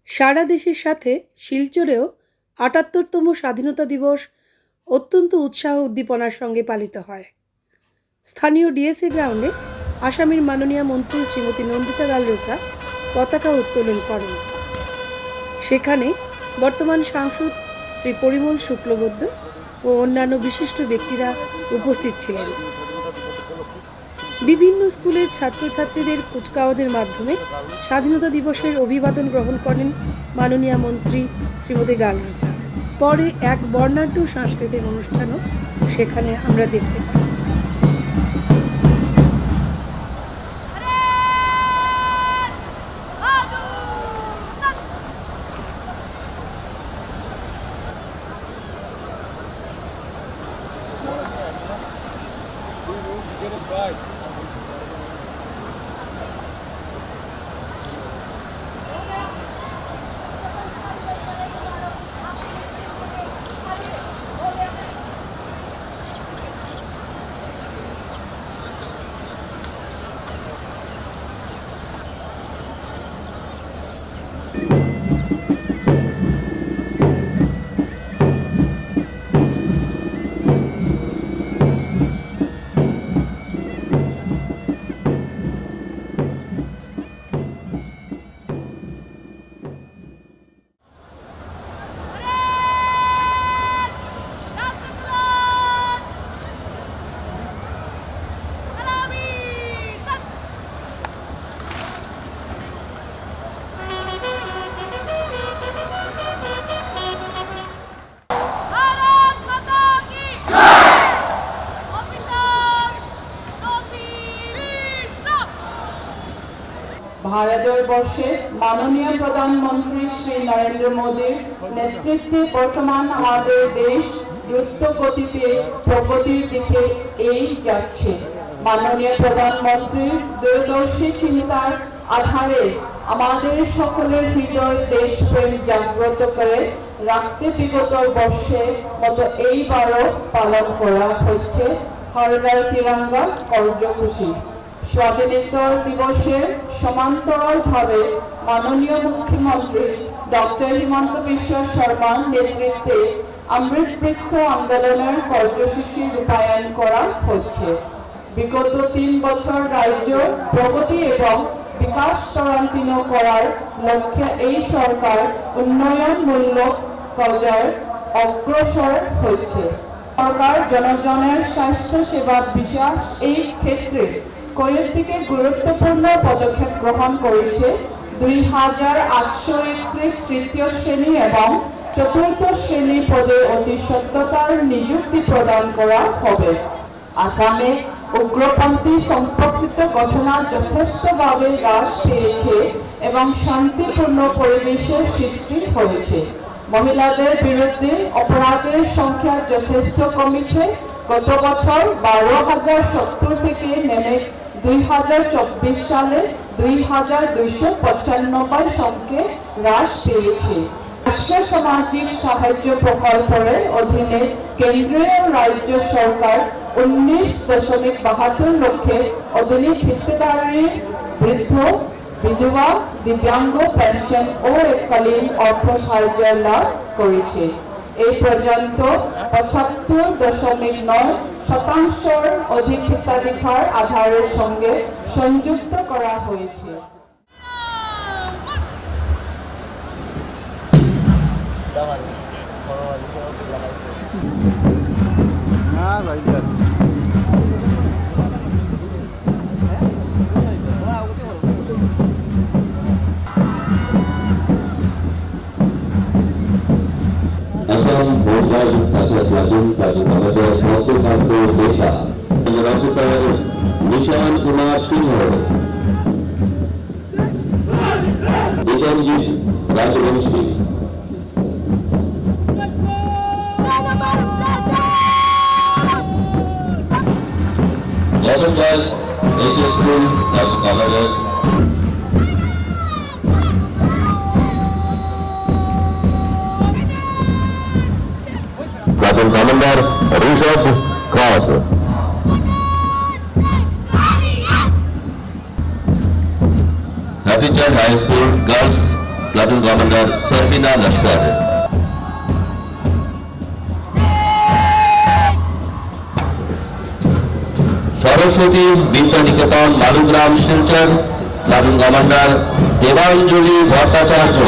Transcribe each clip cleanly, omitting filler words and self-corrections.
সারা দেশের সাথে শিলচরেও ৭৮তম স্বাধীনতা দিবস অত্যন্ত উৎসাহ উদ্দীপনার সঙ্গে পালিত হয়। স্থানীয় ডিএসএ গ্রাউন্ডে আসামের মাননীয় মন্ত্রী শ্রীমতী নন্দিতা গালরোসা পতাকা উত্তোলন করেন। সেখানে বর্তমান সাংসদ শ্রী পরিমল শুক্লবৈদ্য ও অন্যান্য বিশিষ্ট ব্যক্তিরা উপস্থিত ছিলেন। বিভিন্ন স্কুলের ছাত্রছাত্রীদের কুচকাওয়াজের মাধ্যমে স্বাধীনতা দিবসের অভিবাদন গ্রহণ করেন মাননীয় মন্ত্রী শ্রীমতী গালরোসা। পরে এক বর্ণাঢ্য সাংস্কৃতিক অনুষ্ঠানও সেখানে আমরা দেখতে পাই। ভারতবর্ষে মাননীয় প্রধানমন্ত্রী শ্রী নরেন্দ্র মোদীর নেতৃত্বে বর্তমান আমাদের দেশ দ্রুত গতিতে প্রগতির দিকে এগিয়ে যাচ্ছে। মাননীয় প্রধানমন্ত্রীর দূরদর্শী চিন্তার আধারে আমাদের সকলের হৃদয় দেশপ্রেম জাগ্রত করে রাখতে বিগত বর্ষের মতো এইবারও পালন করা হচ্ছে হর ঘর তিরঙ্গা কার্যসূচি। স্বাধীনতা দিবসের সমান্তরালভাবে মাননীয় মুখ্যমন্ত্রী ডক্টর হিমন্ত বিশ্ব শর্মার নেতৃত্বে অমৃত বৃক্ষ আন্দোলনের কার্যসূচি রূপায়ণ করা হচ্ছে। বিগত ৩ বছর রাজ্য প্রগতি এবং বিকাশ ত্বরান্বিত করার লক্ষ্যে এই সরকার উন্নয়নমূলক কাজে অগ্রসর হচ্ছে। সরকার জনগণের স্বাস্থ্য সেবা বিশ্বাস এই ক্ষেত্রে কয়েকটি গুরুত্বপূর্ণ পদক্ষেপ গ্রহণ করেছে। ২,৮৩১ তৃতীয় শ্রেণী এবং চতুর্থ শ্রেণী পদে অতি সত্তর নিযুক্তি প্রদান করা হবে। আসামে উগ্রপন্থী সম্পর্কিত ঘটনা যথেষ্টভাবে হ্রাস পেয়েছে এবং শান্তিপূর্ণ পরিবেশের সৃষ্টি হয়েছে। মহিলাদের বিরুদ্ধে অপরাধের সংখ্যা যথেষ্ট কমেছে। গত বছর ১২,০৭০ থেকে নেমে ২০২৪ সালে ২,২৯৫ সংখ্যে হ্রাস পেয়েছে। রাষ্ট্র সামাজিক সাহায্য প্রকল্পের অধীনে কেন্দ্রীয় রাজ্য সরকার ১৯.৭২ লক্ষের অধীনে ভিত্তিদারির বৃদ্ধ, বিধবা, দিব্যাঙ্গ পেনশন ও এককালীন অর্থ সাহায্য লাভ করেছে। এই পর্যন্ত ৭৫.৯% অধিক হিতাধিকার আধারের সঙ্গে সংযুক্ত করা হয়েছে। Assam Board Tajat Lajun Padu আমাদের মধ্যপ্রান্ত নেতা officer Nishan Kumar Singha, Bijonjit Rajbanshi, Goutam Das HS school commander, Captain Commander Rishabh Khat, Happy Child High School Girls platoon commander Sarbina Laskar. Saraswati Vidyaniketan Malugram Silchar platoon commander Debanjali Bhattacharya.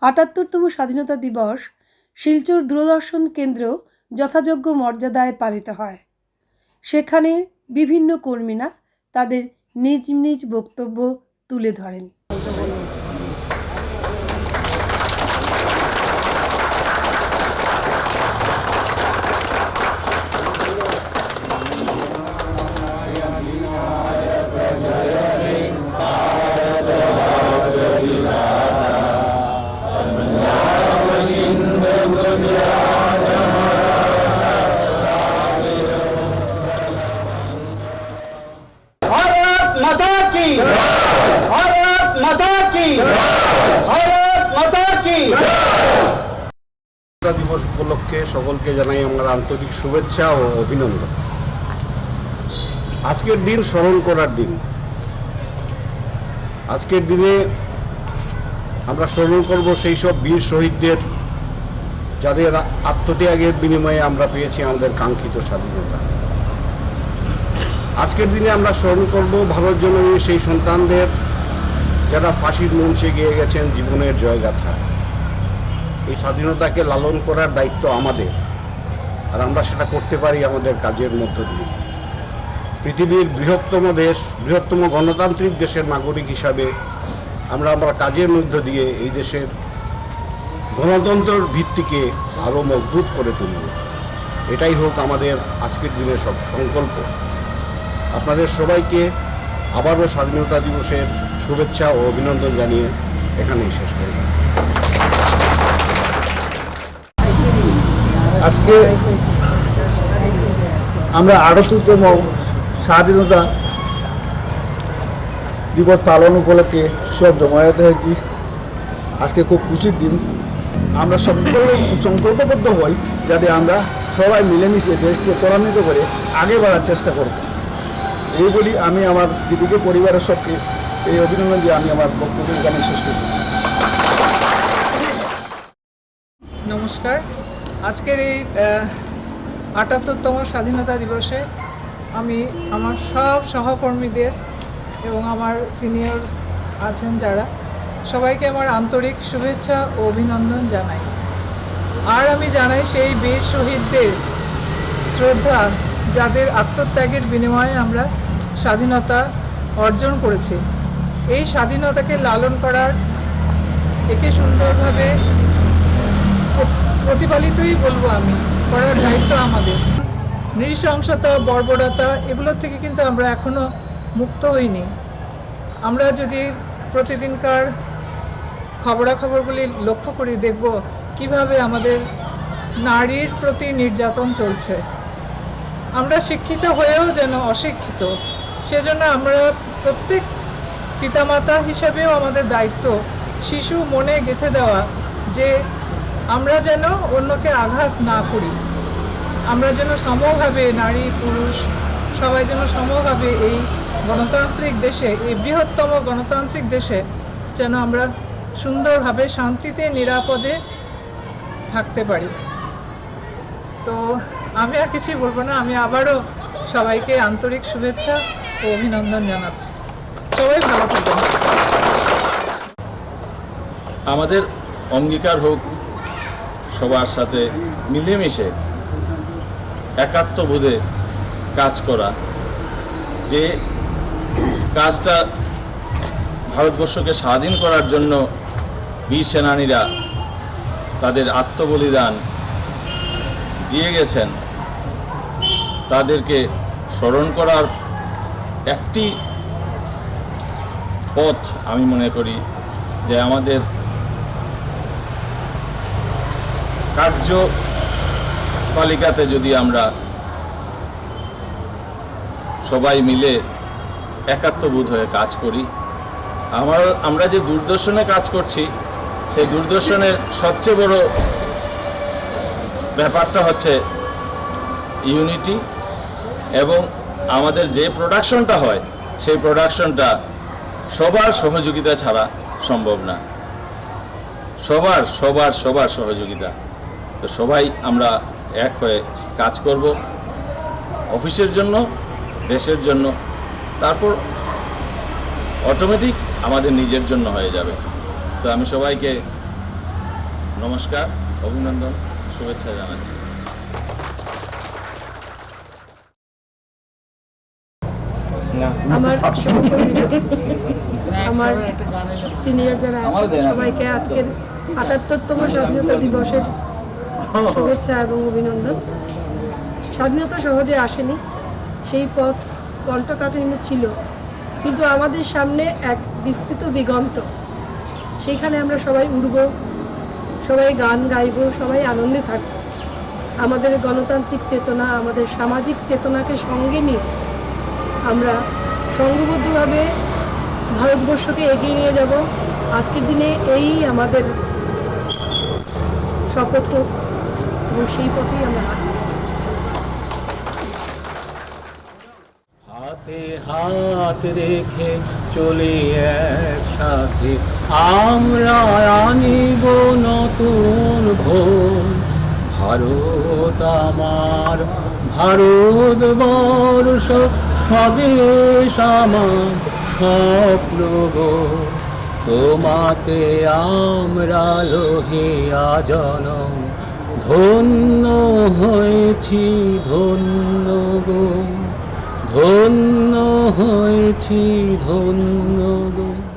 আটাত্তরতম স্বাধীনতা দিবস শিলচর দূরদর্শন কেন্দ্র যথাযোগ্য মর্যাদায় পালিত হয়। সেখানে বিভিন্ন কর্মীরা তাদের নিজ নিজ বক্তব্য তুলে ধরেন। দিবস উপলক্ষে সকলকে জানাই আমরা আন্তরিক শুভেচ্ছা ও অভিনন্দন। আজকের দিন স্মরণ করার দিন। আজকের দিনে আমরা স্মরণ করব সেই সব বীর শহীদদের যাদের আত্মত্যাগের বিনিময়ে আমরা পেয়েছি আমাদের কাঙ্ক্ষিত স্বাধীনতা। আজকের দিনে আমরা স্মরণ করব ভারত জননী সেই সন্তানদের যারা ফাঁসির মঞ্চে গিয়ে গেছেন জীবনের জয়গাথা। এই স্বাধীনতাকে লালন করার দায়িত্ব আমাদের, আর আমরা সেটা করতে পারি আমাদের কাজের মধ্য দিয়ে। পৃথিবীর বৃহত্তম গণতান্ত্রিক দেশের নাগরিক হিসাবে আমরা কাজের মধ্য দিয়ে এই দেশের গণতন্ত্রের ভিত্তিকে আরও মজবুত করে তুলব। এটাই হোক আমাদের আজকের দিনের সব সংকল্প। আপনাদের সবাইকে আবারও স্বাধীনতা দিবসের শুভেচ্ছা ও অভিনন্দন জানিয়ে এখানেই শেষ করব। আজকে আমরা 38তম স্বাধীনতা দিবস পালন উপলক্ষে সব জমায়েত হয়েছি। আজকে খুব খুশির দিন। আমরা সংকল্পবদ্ধ হই যাতে আমরা সবাই মিলেমিশে দেশকে ত্বরান্বিত করে আগে বাড়ার চেষ্টা করব। এই বলি আমি আমার দিদিকে পরিবারের সবকে এই অভিনন্দন দিয়ে আমি আমার বক্তব্য এখানে শেষ করি। নমস্কার। আজকের এই 78তম স্বাধীনতা দিবসে আমি আমার সব সহকর্মীদের এবং আমার সিনিয়র আছেন যারা, সবাইকে আমার আন্তরিক শুভেচ্ছা ও অভিনন্দন জানাই। আর আমি জানাই সেই বীর শহীদদের শ্রদ্ধা, যাদের আত্মত্যাগের বিনিময়ে আমরা স্বাধীনতা অর্জন করেছি। এই স্বাধীনতাকে লালন করার, একে সুন্দরভাবে প্রতিপালিতই বলবো আমি, করার দায়িত্ব আমাদের। নৃশংসতা, বর্বরতা এগুলোর থেকে কিন্তু আমরা এখনও মুক্ত হইনি। আমরা যদি প্রতিদিনকার খবরাখবরগুলি লক্ষ্য করি, দেখব কিভাবে আমাদের নারীর প্রতি নির্যাতন চলছে। আমরা শিক্ষিত হয়েও যেন অশিক্ষিত, সেজন্য আমরা প্রত্যেক পিতামাতা হিসেবেও আমাদের দায়িত্ব শিশু মনে গেঁথে দেওয়া যে আমরা যেন অন্যকে আঘাত না করি। আমরা যেন সমভাবে, নারী পুরুষ সবাই যেন সমভাবে এই গণতান্ত্রিক দেশে, এই বৃহত্তম গণতান্ত্রিক দেশে যেন আমরা সুন্দরভাবে শান্তিতে নিরাপদে থাকতে পারি। তো আমি আর কিছুই বলবো না। আমি আবারও সবাইকে আন্তরিক শুভেচ্ছা ও অভিনন্দন জানাচ্ছি। সবাই ভালো থাকবেন। আমাদের অঙ্গীকার হোক সবার সাথে মিলেমিশে একাত্মবোধে কাজ করা, যে কাজটা ভারতবর্ষকে স্বাধীন করার জন্য বীর সেনানীরা তাদের আত্মবলিদান দিয়ে গেছেন, তাদেরকে স্মরণ করার একটি পথ আমি মনে করি যে আমাদের কার্যপালিকাতে যদি আমরা সবাই মিলে একাত্মবোধ হয়ে কাজ করি, আমরা যে দূরদর্শনে কাজ করছি, সেই দূরদর্শনের সবচেয়ে বড় ব্যাপারটা হচ্ছে ইউনিটি, এবং আমাদের যে প্রোডাকশনটা হয় সেই প্রোডাকশনটা সবার সহযোগিতা ছাড়া সম্ভব না। সবার সবার সবার সহযোগিতা। তো সবাই আমরা এক হয়ে কাজ করব অফিসের জন্য, দেশের জন্য, তারপর অটোমেটিক আমাদের নিজের জন্য হয়ে যাবে। তো আমি সবাইকে নমস্কার, অভিনন্দন, শুভেচ্ছা জানাচ্ছি। আমার সহকর্মীরা, আমার সিনিয়র যারা আছে, সবাইকে আজকের 78তম স্বাধীনতা দিবসের শুভেচ্ছা এবং অভিনন্দন। স্বাধীনতা সহজে আসেনি, সেই পথ কণ্টকাকীর্ণ ছিল, কিন্তু আমাদের সামনে এক বিস্তৃত দিগন্ত। সেইখানে আমরা সবাই উড়ব, সবাই গান গাইব, সবাই আনন্দে থাকব। আমাদের গণতান্ত্রিক চেতনা, আমাদের সামাজিক চেতনাকে সঙ্গে নিয়ে আমরা সংঘবদ্ধভাবে ভারতবর্ষকে এগিয়ে নিয়ে যাব। আজকের দিনে এই আমাদের শপথ হোক এবং সেই পথেই আমরা হাঁটব। হাতে হাত রেখে চলে একসাথে আমরা আনিব নতুন ভোর। ভারত আমার, ভারতবর্ষ স্বদেশ আমার স্বপ্ন গো। তোমাতে আমরা লোহিয়া জনম ধন্য হয়েছি, ধন্য গো ধন্য হয়েছি ধন্য গো